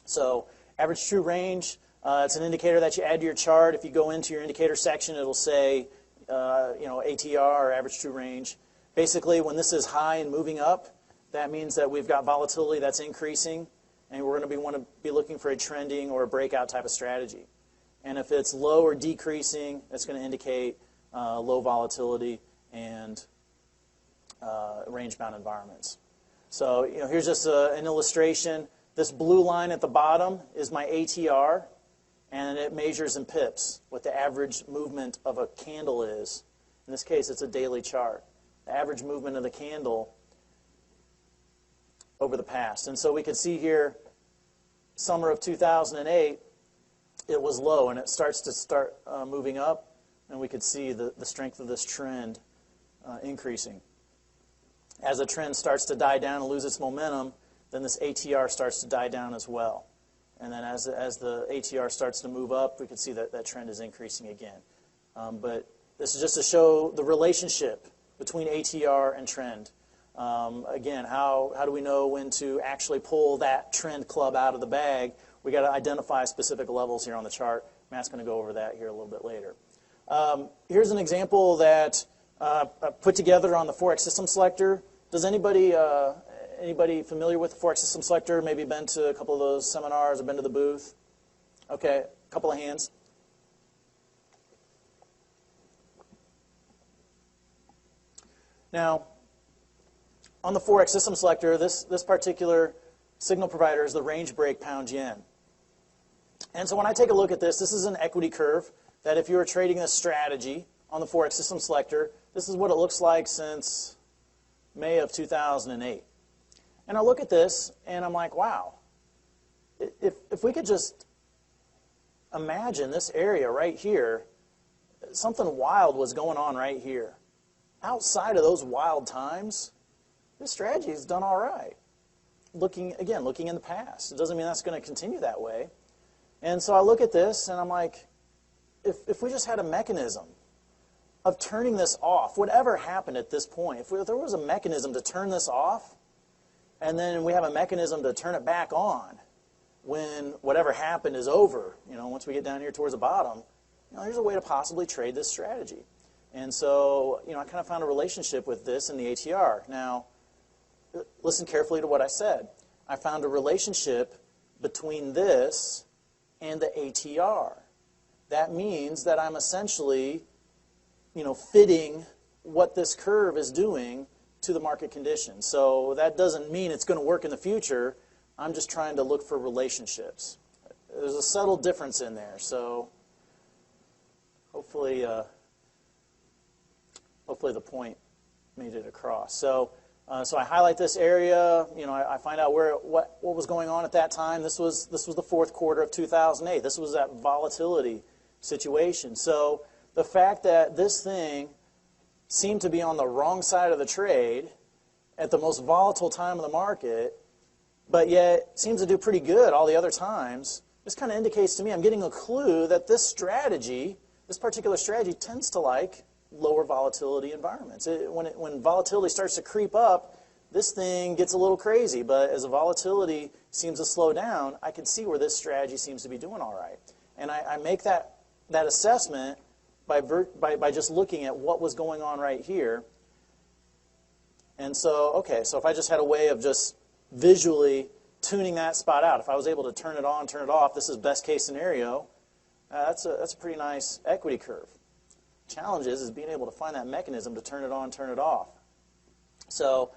So, average true range, it's an indicator that you add to your chart. If you go into your indicator section, it'll say, ATR, or average true range. Basically, when this is high and moving up, that means that we've got volatility that's increasing, and we're going to want to be looking for a trending or a breakout type of strategy. And if it's low or decreasing, it's going to indicate low volatility and range-bound environments. So here's just an illustration. This blue line at the bottom is my ATR, and it measures in pips what the average movement of a candle is. In this case, it's a daily chart. The average movement of the candle over the past. And so we can see here, summer of 2008, it was low, and it starts moving up, and we could see the strength of this trend increasing. As the trend starts to die down and lose its momentum, then this ATR starts to die down as well. And then as the ATR starts to move up, we can see that trend is increasing again. But this is just to show the relationship between ATR and trend. Again, how do we know when to actually pull that trend club out of the bag? We got to identify specific levels here on the chart. Matt's going to go over that here a little bit later. Here's an example that I put together on the Forex System Selector. Does anybody familiar with the Forex System Selector? Maybe been to a couple of those seminars or been to the booth? Okay, a couple of hands. Now, on the Forex system selector, this particular signal provider is the range break pound yen. And so when I take a look at this, this is an equity curve that if you were trading this strategy on the Forex system selector, this is what it looks like since May of 2008. And I look at this and I'm like, wow, if we could just imagine this area right here, something wild was going on right here. Outside of those wild times, this strategy has done all right. Looking in the past. It doesn't mean that's going to continue that way. And so I look at this and I'm like, if we just had a mechanism of turning this off, whatever happened at this point, if there was a mechanism to turn this off, and then we have a mechanism to turn it back on when whatever happened is over, once we get down here towards the bottom, there's a way to possibly trade this strategy. And so, I kind of found a relationship with this in the ATR. Now, listen carefully to what I said. I found a relationship between this and the ATR. That means that I'm essentially, fitting what this curve is doing to the market conditions. So that doesn't mean it's going to work in the future. I'm just trying to look for relationships. There's a subtle difference in there. So hopefully the point made it across. So I highlight this area. I find out what was going on at that time. This was the fourth quarter of 2008. This was that volatility situation. So the fact that this thing seemed to be on the wrong side of the trade at the most volatile time of the market, but yet seems to do pretty good all the other times, this kind of indicates to me I'm getting a clue that this particular strategy tends to like lower volatility environments. When volatility starts to creep up, this thing gets a little crazy, but as the volatility seems to slow down, I can see where this strategy seems to be doing all right. And I make that assessment by just looking at what was going on right here. And so, so if I just had a way of just visually tuning that spot out, if I was able to turn it on, turn it off, this is best case scenario, that's a pretty nice equity curve. Challenge is being able to find that mechanism to turn it on, turn it off. So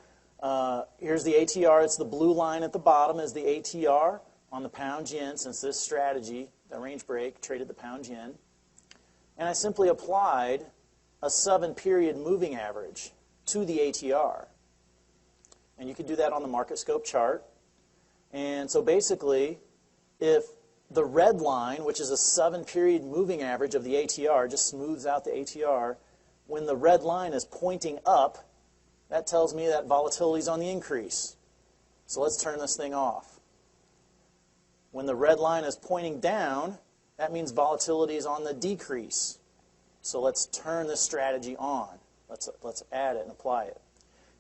here's the ATR. It's the blue line at the bottom is the ATR on the pound yen, since this strategy, the range break, traded the pound yen. And I simply applied a 7-period moving average to the ATR. And you can do that on the market scope chart. And so basically, if the red line, which is a 7-period moving average of the ATR, just smooths out the ATR, when the red line is pointing up, that tells me that volatility is on the increase. So let's turn this thing off. When the red line is pointing down, that means volatility is on the decrease. So let's turn this strategy on. Let's add it and apply it.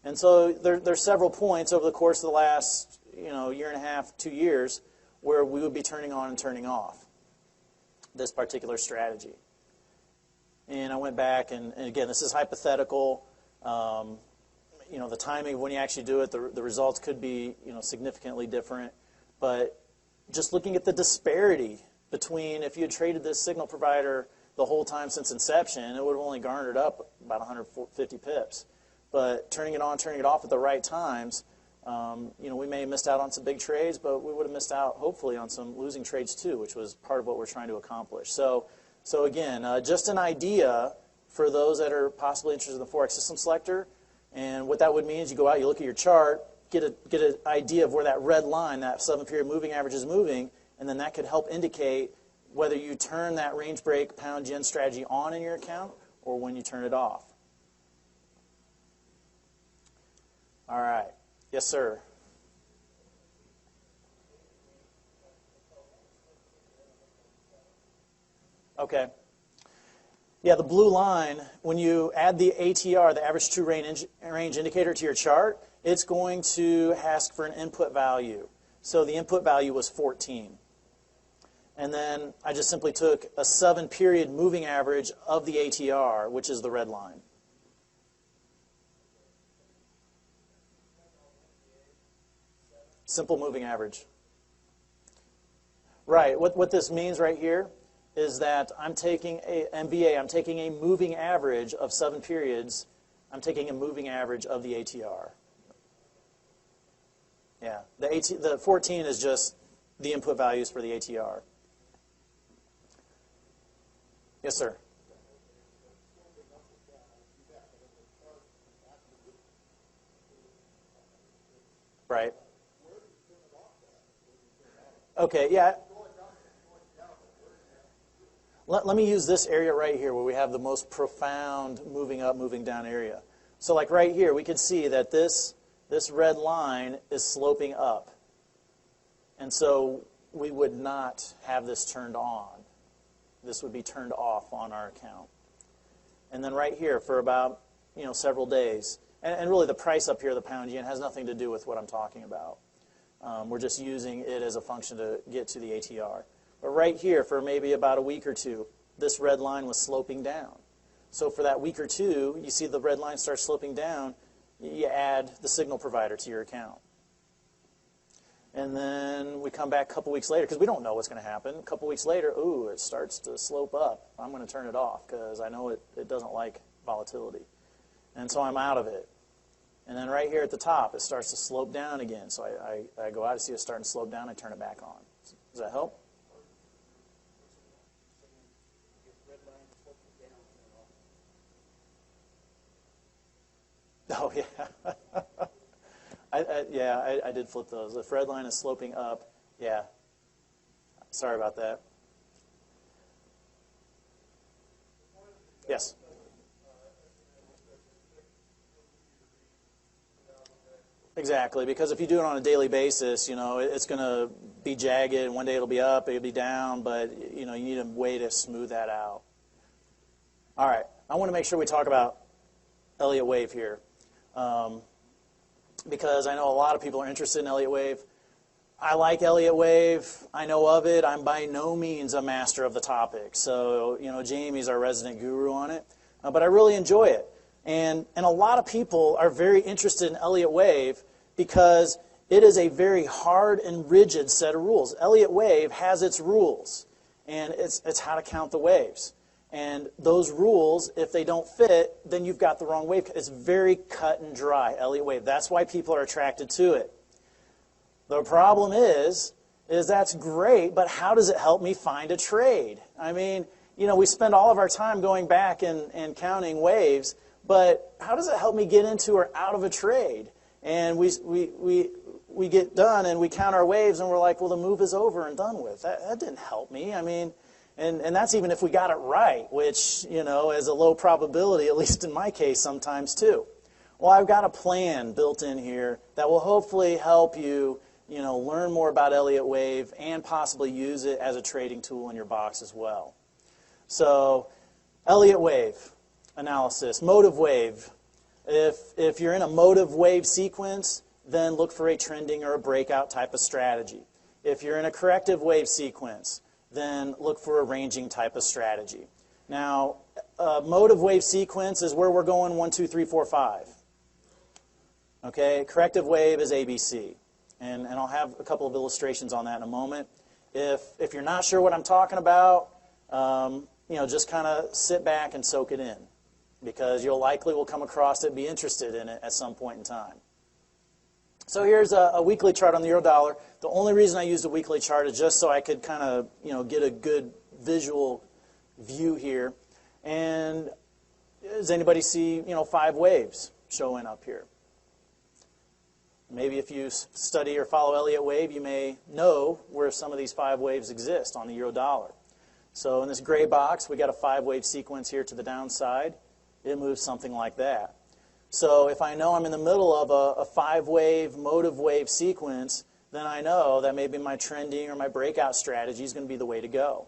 And so there's several points over the course of the last year and a half, 2 years, where we would be turning on and turning off this particular strategy. And I went back, and again, this is hypothetical. The timing of when you actually do it, the results could be significantly different. But just looking at the disparity between if you had traded this signal provider the whole time since inception, it would have only garnered up about 150 pips. But turning it on, turning it off at the right times, we may have missed out on some big trades, but we would have missed out, hopefully, on some losing trades too, which was part of what we're trying to accomplish. So again, just an idea for those that are possibly interested in the Forex system selector. And what that would mean is you go out, you look at your chart, get an idea of where that red line, that 7-period moving average is moving, and then that could help indicate whether you turn that range break pound yen strategy on in your account or when you turn it off. All right. Yes, sir. Okay. Yeah, the blue line, when you add the ATR, the average true range indicator, to your chart, it's going to ask for an input value. So the input value was 14. And then I just simply took a 7-period moving average of the ATR, which is the red line. Simple moving average. Right. What this means right here is that I'm taking a MBA, I'm taking a moving average of 7 periods, I'm taking a moving average of the ATR. Yeah, the 14 is just the input values for the ATR. Yes, sir. Right. Okay, yeah. Let me use this area right here where we have the most profound moving up, moving down area. So like right here, we can see that this red line is sloping up. And so we would not have this turned on. This would be turned off on our account. And then right here for about several days, and really the price up here, the pound yen, has nothing to do with what I'm talking about. We're just using it as a function to get to the ATR. But right here for maybe about a week or two, this red line was sloping down. So for that week or two, you see the red line starts sloping down, you add the signal provider to your account. And then we come back a couple weeks later, because we don't know what's going to happen. A couple weeks later, ooh, it starts to slope up. I'm going to turn it off because I know it doesn't like volatility. And so I'm out of it. And then right here at the top, it starts to slope down again. So I go out to see it starting to slope down, I turn it back on. Does that help? Oh, yeah. I did flip those. The red line is sloping up. Yeah. Sorry about that. Yes. Exactly, because if you do it on a daily basis, it's going to be jagged, and one day it'll be up, it'll be down, but, you need a way to smooth that out. All right, I want to make sure we talk about Elliott Wave here, because I know a lot of people are interested in Elliott Wave. I like Elliott Wave. I know of it. I'm by no means a master of the topic, so, Jamie's our resident guru on it, but I really enjoy it. And a lot of people are very interested in Elliott Wave because it is a very hard and rigid set of rules. Elliott Wave has its rules, and it's how to count the waves. And those rules, if they don't fit, then you've got the wrong wave. It's very cut and dry, Elliott Wave. That's why people are attracted to it. The problem is that's great, but how does it help me find a trade? I mean, we spend all of our time going back and counting waves, but how does it help me get into or out of a trade? And we get done and we count our waves and we're like, well, the move is over and done with. That didn't help me. I mean, and that's even if we got it right, which, is a low probability, at least in my case sometimes too. Well, I've got a plan built in here that will hopefully help you, learn more about Elliott Wave and possibly use it as a trading tool in your box as well. So, Elliott Wave analysis, motive wave. If you're in a motive wave sequence, then look for a trending or a breakout type of strategy. If you're in a corrective wave sequence, then look for a ranging type of strategy. Now, motive wave sequence is where we're going 1, 2, 3, 4, 5. Okay, corrective wave is ABC. And I'll have a couple of illustrations on that in a moment. If you're not sure what I'm talking about, just kind of sit back and soak it in, because you'll likely will come across it, be interested in it at some point in time. So here's a weekly chart on the euro-dollar. The only reason I used a weekly chart is just so I could kind of get a good visual view here. And does anybody see 5 waves showing up here? Maybe if you study or follow Elliott Wave, you may know where some of these 5 waves exist on the euro-dollar. So in this gray box, we got a 5-wave sequence here to the downside. It moves something like that. So if I know I'm in the middle of a 5-wave, motive wave sequence, then I know that maybe my trending or my breakout strategy is going to be the way to go.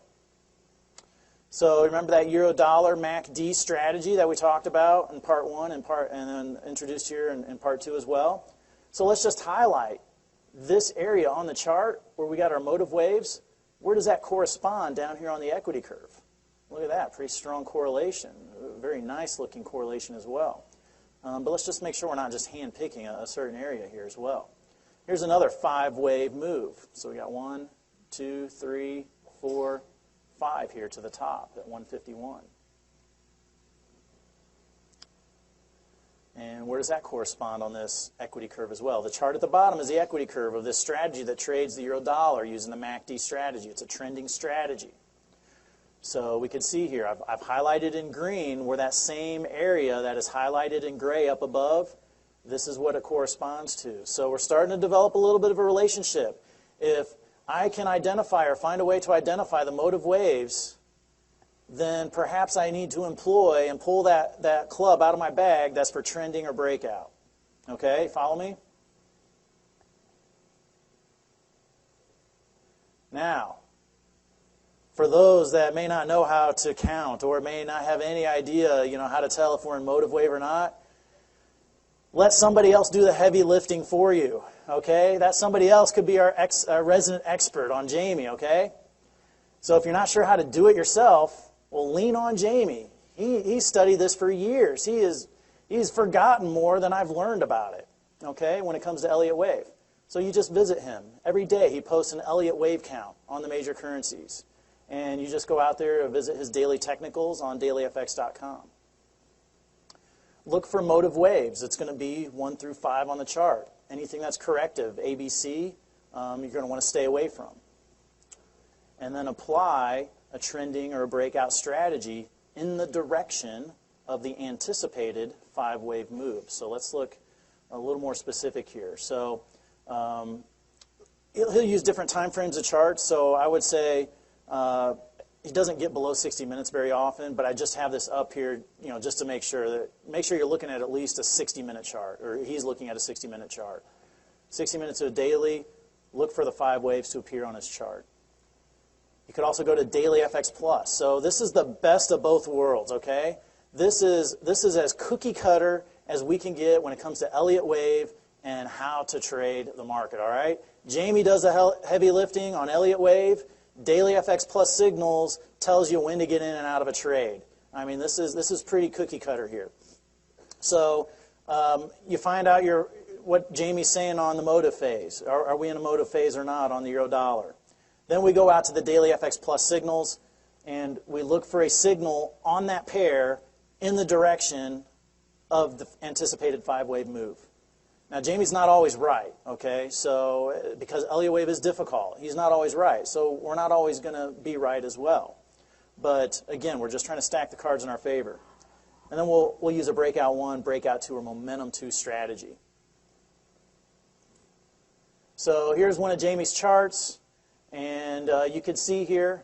So remember that euro-dollar MACD strategy that we talked about in part 1 and then introduced here in part 2 as well? So let's just highlight this area on the chart where we got our motive waves. Where does that correspond down here on the equity curve? Look at that, pretty strong correlation. Very nice looking correlation as well. But let's just make sure we're not just hand-picking a certain area here as well. Here's another 5-wave move. So we got 1, 2, 3, 4, 5 here to the top at 151. And where does that correspond on this equity curve as well? The chart at the bottom is the equity curve of this strategy that trades the euro dollar using the MACD strategy. It's a trending strategy. So we can see here, I've highlighted in green where that same area that is highlighted in gray up above, this is what it corresponds to. So we're starting to develop a little bit of a relationship. If I can identify or find a way to identify the motive waves, then perhaps I need to employ and pull that club out of my bag that's for trending or breakout. Okay, follow me? Now, for those that may not know how to count or may not have any idea, how to tell if we're in motive wave or not, let somebody else do the heavy lifting for you. Okay, that somebody else could be our resident expert on Jamie. Okay, so if you're not sure how to do it yourself, well, lean on Jamie. He studied this for years. He's forgotten more than I've learned about it, okay, when it comes to Elliott Wave. So you just visit him. Every day he posts an Elliott Wave count on the major currencies. And you just go out there and visit his daily technicals on dailyfx.com. Look for motive waves. It's going to be 1 through 5 on the chart. Anything that's corrective, ABC, you're going to want to stay away from. And then apply a trending or a breakout strategy in the direction of the anticipated 5-wave move. So let's look a little more specific here. So he'll use different time frames of charts. So I would say he doesn't get below 60 minutes very often, but I just have this up here, just to make sure you're looking at least a 60-minute chart, or he's looking at a 60-minute chart. 60 minutes a daily. Look for the 5 waves to appear on his chart. You could also go to Daily FX Plus. So this is the best of both worlds, okay? This is as cookie cutter as we can get when it comes to Elliott Wave and how to trade the market, all right? Jamie does the heavy lifting on Elliott Wave. Daily FX Plus Signals tells you when to get in and out of a trade. I mean, this is pretty cookie cutter here. So you find out what Jamie's saying on the motive phase. Are we in a motive phase or not on the euro dollar? Then we go out to the Daily FX Plus Signals, and we look for a signal on that pair in the direction of the anticipated 5-wave move. Now, Jamie's not always right, okay? So, because Elliott Wave is difficult, he's not always right. So we're not always going to be right as well. But again, we're just trying to stack the cards in our favor. And then we'll use a breakout 1, breakout 2, or momentum 2 strategy. So here's one of Jamie's charts. And you can see here,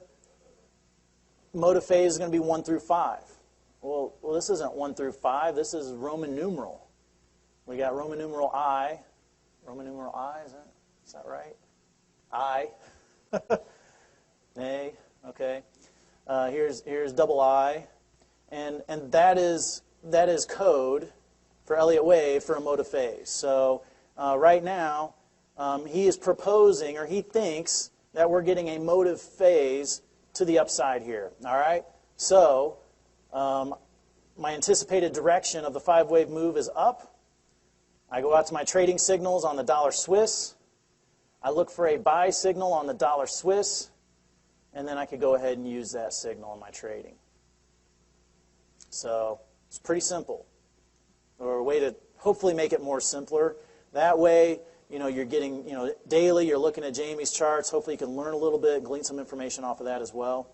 motive phase is going to be 1 through 5. Well, this isn't 1 through 5. This is Roman numeral. We got Roman numeral I. Roman numeral I, is that right? I. A, okay. Here's double I. And that is code for Elliott Wave for a motive phase. So right now, he is proposing, or he thinks, that we're getting a motive phase to the upside here. All right? So my anticipated direction of the 5-wave move is up. I go out to my trading signals on the dollar Swiss. I look for a buy signal on the dollar Swiss, and then I could go ahead and use that signal in my trading. So it's pretty simple, or a way to hopefully make it more simpler. That way, you're getting, daily, you're looking at Jamie's charts. Hopefully you can learn a little bit, glean some information off of that as well.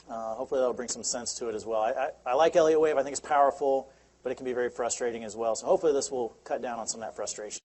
Hopefully that'll bring some sense to it as well. I like Elliott Wave. I think it's powerful, but it can be very frustrating as well. So hopefully this will cut down on some of that frustration.